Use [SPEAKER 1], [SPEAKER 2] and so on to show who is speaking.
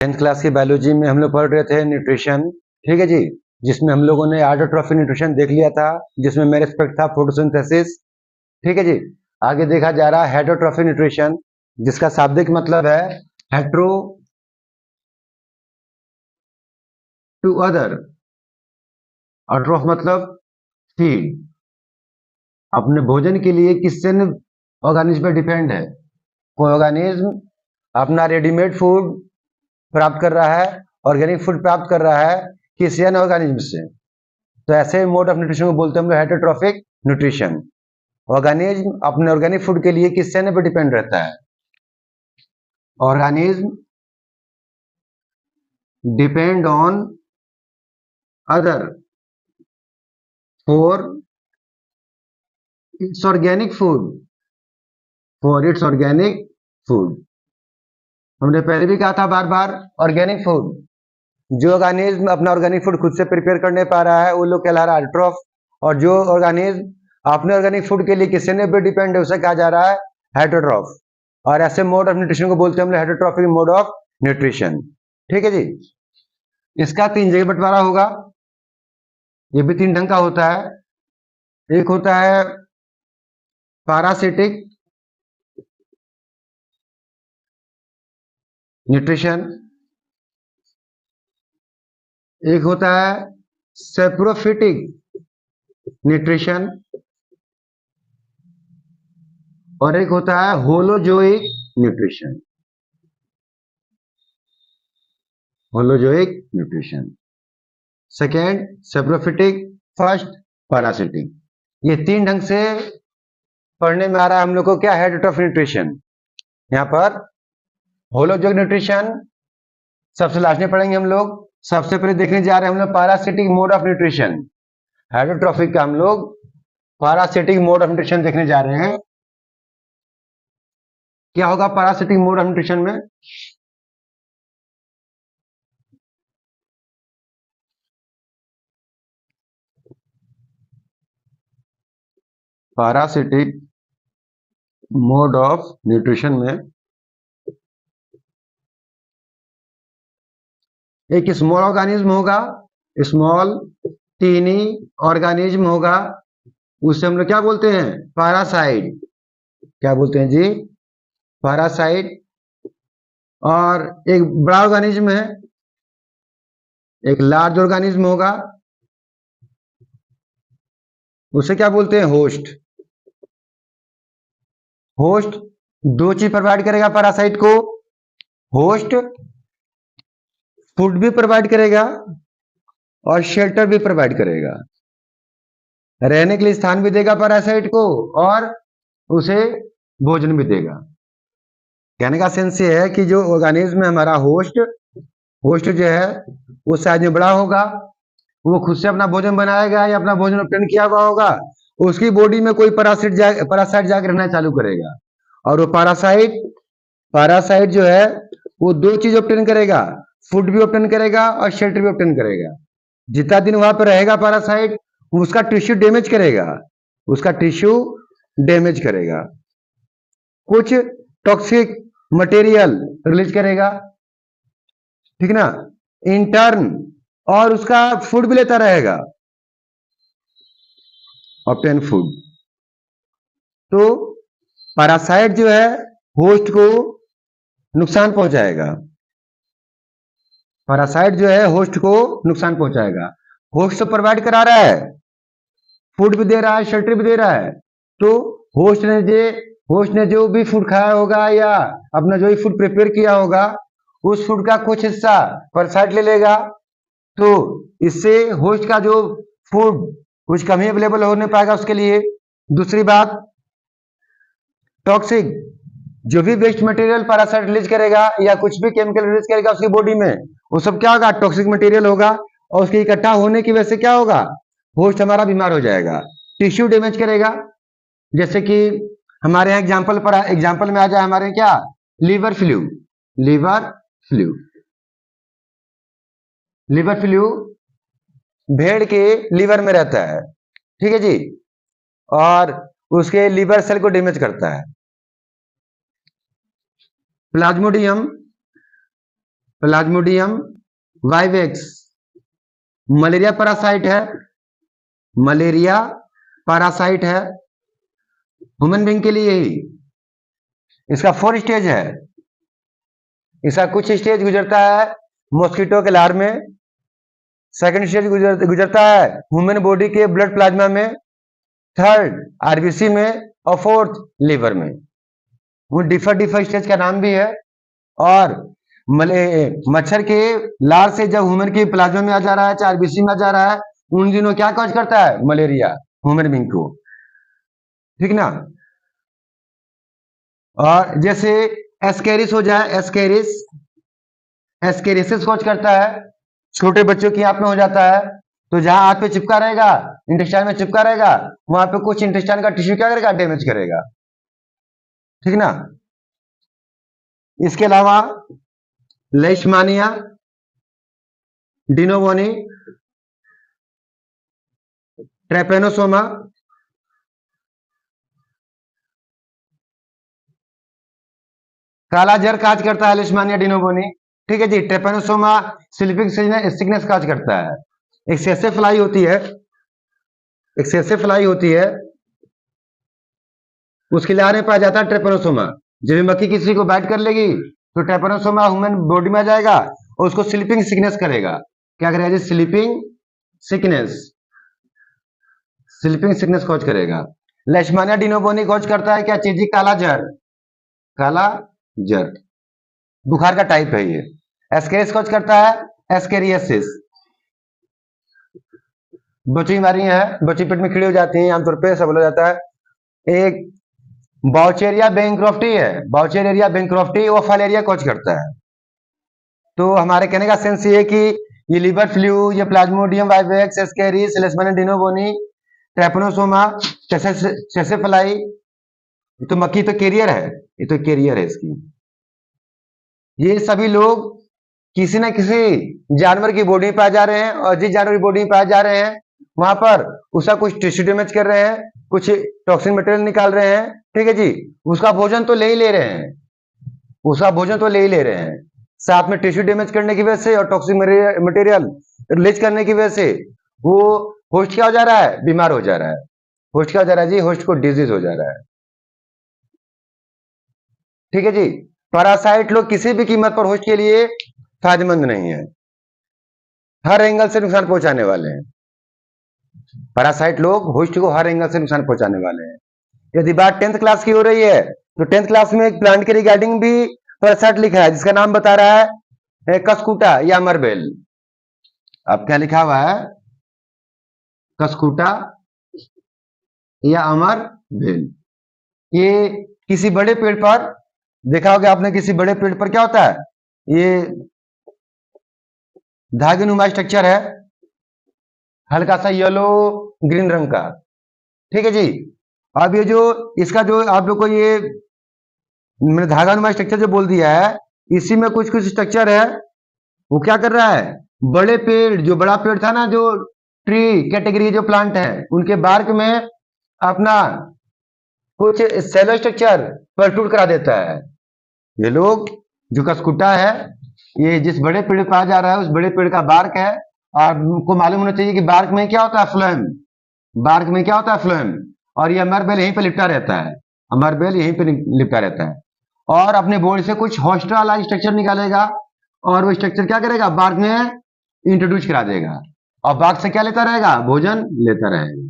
[SPEAKER 1] 10th class की biology में हम लोग पढ़ रहे थे न्यूट्रिशन, ठीक है जी, जिसमें हम लोगों ने ऑटोट्रॉफी न्यूट्रिशन देख लिया था, जिसमें मेरा एस्पेक्ट था फोटोसिंथेसिस, ठीक है जी। आगे देखा जा रहा है हेटरोट्रॉफी न्यूट्रिशन, जिसका शाब्दिक मतलब है हेट्रो टू अदर, और ट्रॉफ मतलब फीड, अपने भोजन के लिए किससे ऑर्गेनिज्म पे डिपेंड है। कोई ऑर्गेनिज्म अपना रेडीमेड फूड प्राप्त कर रहा है, ऑर्गेनिक फूड प्राप्त कर रहा है किसी अन्य ऑर्गेनिज्म से, तो ऐसे मोड ऑफ न्यूट्रिशन को बोलते हैं हम लोग हेटरोट्रॉफिक न्यूट्रिशन। ऑर्गेनिज्म अपने ऑर्गेनिक फूड के लिए किससे अन्य पर डिपेंड रहता है। Organism depend on other for its organic food, for its organic food. हमने पहले भी कहा था बार बार, ऑर्गेनिक फूड, जो ऑर्गेनिज्म अपना ऑर्गेनिक फूड खुद से प्रिपेयर करने पा रहा है वो लोग कहला रहा है ऑटोट्रॉफ, और जो ऑर्गेनिज्म अपने ऑर्गेनिक फूड के लिए किसी ने पे डिपेंड है उसे कहा जा रहा है हेटरोट्रॉफ। और ऐसे मोड ऑफ न्यूट्रिशन को बोलते हैं हम लोग हेटरोट्रॉफिक मोड ऑफ न्यूट्रिशन, ठीक है जी। इसका 3 जगह बंटवारा होगा, ये भी 3 ढंग का होता है। एक होता है पैरासिटिक न्यूट्रिशन, एक होता है सेप्रोफिटिक न्यूट्रिशन, और एक होता है holozoic nutrition. Holozoic nutrition second, saprophytic first, parasitic. ये 3 ढंग से पढ़ने में आ रहा है हम लोग को क्या, हेटरोट्रॉफिक न्यूट्रिशन। यहाँ पर होलोजोइक न्यूट्रिशन सबसे लास्ट में पढ़ेंगे हम लोग। सबसे पहले देखने जा रहे हैं हम लोग parasitic mode of nutrition. Heterotrophic का हम लोग पैरासिटिक मोड ऑफ न्यूट्रिशन देखने जा रहे हैं। क्या होगा पैरासिटिक मोड ऑफ न्यूट्रिशन में, पैरासिटिक मोड ऑफ न्यूट्रिशन में एक स्मॉल ऑर्गेनिज्म होगा, स्मॉल टीनी ऑर्गेनिज्म होगा, उसे हम लोग क्या बोलते हैं, पैरासाइट। क्या बोलते हैं जी, पैरासाइट। और एक बड़ा ऑर्गेनिज्म है, एक लार्ज ऑर्गेनिज्म होगा, उसे क्या बोलते हैं, होस्ट। होस्ट 2 चीज प्रोवाइड करेगा पैरासाइट को, होस्ट फूड भी प्रोवाइड करेगा और शेल्टर भी प्रोवाइड करेगा, रहने के लिए स्थान भी देगा पैरासाइट को और उसे भोजन भी देगा। कहने का सेंस ये है कि जो ऑर्गेनिज्म है हमारा होस्ट, होस्ट जो है वो साइज में बड़ा होगा, वो खुद से अपना भोजन बनाएगा या अपना भोजन ऑब्टेन किया हुआ होगा, उसकी बॉडी में कोई पैरासाइट जाकर रहना चालू करेगा, और वो पैरासाइट जो है वो 2 चीज ऑब्टेन करेगा, फूड भी ऑब्टेन करेगा और शेल्टर भी ऑब्टेन करेगा। जितना दिन वहां पर रहेगा पैरासाइट, उसका टिश्यू डैमेज करेगा, उसका टिश्यू डैमेज करेगा, कुछ टॉक्सिक मटेरियल रिलीज करेगा, ठीक ना, इंटर्न, और उसका फूड भी लेता रहेगा, ऑब्टेन फूड। तो पैरासाइट जो है होस्ट को नुकसान पहुंचाएगा, पैरासाइट जो है होस्ट को नुकसान पहुंचाएगा। होस्ट तो प्रोवाइड करा रहा है, फूड भी दे रहा है, शेल्टर भी दे रहा है, तो होस्ट ने जो भी फूड खाया होगा या अपना जो भी फूड प्रिपेयर किया होगा, उस फूड का कुछ हिस्सा पैरासाइट ले लेगा, तो इससे होस्ट का जो फूड कुछ कम ही अवेलेबल हो नहीं पाएगा उसके लिए। दूसरी बात, टॉक्सिक जो भी वेस्ट मटेरियल पैरासाइट रिलीज करेगा या कुछ भी केमिकल रिलीज करेगा उसकी बॉडी में, वो सब क्या होगा, टॉक्सिक मटेरियल होगा, और उसके इकट्ठा होने की वजह से क्या होगा, होस्ट हमारा बीमार हो जाएगा, टिश्यू डैमेज करेगा। जैसे कि हमारे यहाँ एग्जाम्पल में आ जाए हमारे क्या, liver fluke. Liver fluke, liver fluke भेड़ के लीवर में रहता है, ठीक है जी, और उसके लीवर सेल को डैमेज करता है। Plasmodium Plasmodium vivax malaria parasite है, मलेरिया पैरासाइट है ह्यूमन बीइंग के लिए ही। इसका 4 स्टेज है। इसका कुछ स्टेज गुजरता है मॉस्किटो के लार में, सेकंड स्टेज गुजरता है ह्यूमन बॉडी के ब्लड प्लाज्मा में, थर्ड आरबीसी में और फोर्थ लिवर में। वो डिफर स्टेज का नाम भी है। और मच्छर के लार से जब ह्यूमन के प्लाज्मा में आ जा रहा है, चाहे आरबीसी में आ जा रहा है, उन दिनों क्या कॉज करता है? मलेरिया ह्यूमन बीइंग को, ठीक ना। और जैसे एस्केरिस हो जाए, एस्केरिसिस कॉज करता है, छोटे बच्चों की आंत में हो जाता है। तो जहां आंत पे चिपका रहेगा, इंटेस्टाइन में चिपका रहेगा, वहां पे कुछ इंटेस्टाइन का टिश्यू क्या करेगा? डैमेज करेगा, ठीक ना। इसके अलावा लेishmania, डिनोवोनी, ट्रेपेनोसोमा, काला जर काज करता है लेishmania डिनोवोनी, ठीक है जी। ट्रेपेनोसोमा स्लीपिंग सिकनेस काज करता है। एक्सेसिव फ्लाई होती है, उसके लार में पाया जाता है ट्रेपेनोसोमा। जब भी मक्खी किसी को बाइट कर लेगी तो ट्रेपेनोसोमा ह्यूमन बॉडी में आ जाएगा और उसको स्लीपिंग सिकनेस करेगा। क्या करेगा जी? स्लीपिंग सिकनेस कॉज करेगा। लेishmania डिनोवोनी कॉज करता है क्या चीज जी? काला जर, बुखार का टाइप है ये। एस्केरिस कॉज करता है एस्केरियासिस, बच्ची बीमारी है, बच्ची पेट में कीड़े हो जाती हैं, आमतौर पे सब हो जाता है। एक बाउचेरिया बैंक्रॉफ्टी है, बाउचेरिया बैंक्रॉफ्टी वो फाइलेरिया कॉज करता है। तो हमारे कहने का सेंस ये है कि ये लिवर फ्लू, ये प्लाज्मोडियम वाइवेक्स, एस्केरिस, लेishmania डिनोवोनी, ट्रेपेनोसोमा, सेसेफ्लाई, तो मक्खी तो कैरियर है, ये तो कैरियर है इसकी। ये सभी लोग किसी न किसी जानवर की बॉडी में पाए जा रहे हैं, और जिस जानवर की बॉडी में पाए जा रहे हैं वहां पर उसका कुछ टिश्यू डैमेज कर रहे हैं, कुछ टॉक्सिन मटेरियल निकाल रहे हैं, ठीक है जी। उसका भोजन तो ले ही ले रहे हैं, साथ में टिश्यू डैमेज करने की वजह से और टॉक्सिक मटेरियल रिलीज करने की वजह से वो होस्ट क्या हो जा रहा है? बीमार हो जा रहा है। होस्ट क्या हो जा रहा है जी? होस्ट को डिजीज हो जा रहा है, ठीक है जी। पैरासाइट लोग किसी भी कीमत पर होस्ट के लिए फायदेमंद नहीं है, हर एंगल से नुकसान पहुंचाने वाले हैं। पैरासाइट लोग होस्ट को हर एंगल से नुकसान पहुंचाने वाले हैं। यदि बात 10th क्लास की हो रही है तो 10th क्लास में एक प्लांट के रिगार्डिंग भी पैरासाइट लिखा है, जिसका नाम बता रहा है कस्कुटा या अमरबेल। अब क्या लिखा हुआ है? कस्कुटा या अमरबेल। ये किसी बड़े पेड़ पर देखा होगा आपने, किसी बड़े पेड़ पर क्या होता है? ये धागेनुमा स्ट्रक्चर है, हल्का सा येलो ग्रीन रंग का, ठीक है जी। अब ये जो इसका जो आप लोग को ये मैंने धागानुमा स्ट्रक्चर जो बोल दिया है, इसी में कुछ स्ट्रक्चर है। वो क्या कर रहा है? बड़े पेड़, जो बड़ा पेड़ था ना, जो ट्री कैटेगरी जो प्लांट है, उनके बार्क में अपना कुछ सेलो स्ट्रक्चर परटूट करा देता है। ये लोग जो कस्कुटा है, ये जिस बड़े पेड़ पाया जा रहा है उस बड़े पेड़ का बार्क है। और उनको मालूम होना चाहिए कि बार्क में क्या होता है? फ्लोएम। बार्क में क्या होता है? फ्लोएम। और ये अमरबेल यहीं पे लिपटा रहता है, अमरबेल यहीं पे लिपटा रहता है, और अपने बॉडी से कुछ होस्ट वाला स्ट्रक्चर निकालेगा, और वो स्ट्रक्चर क्या करेगा? बार्क में इंट्रोड्यूस करा देगा, और बार्क से क्या लेता रहेगा? भोजन लेता रहेगा।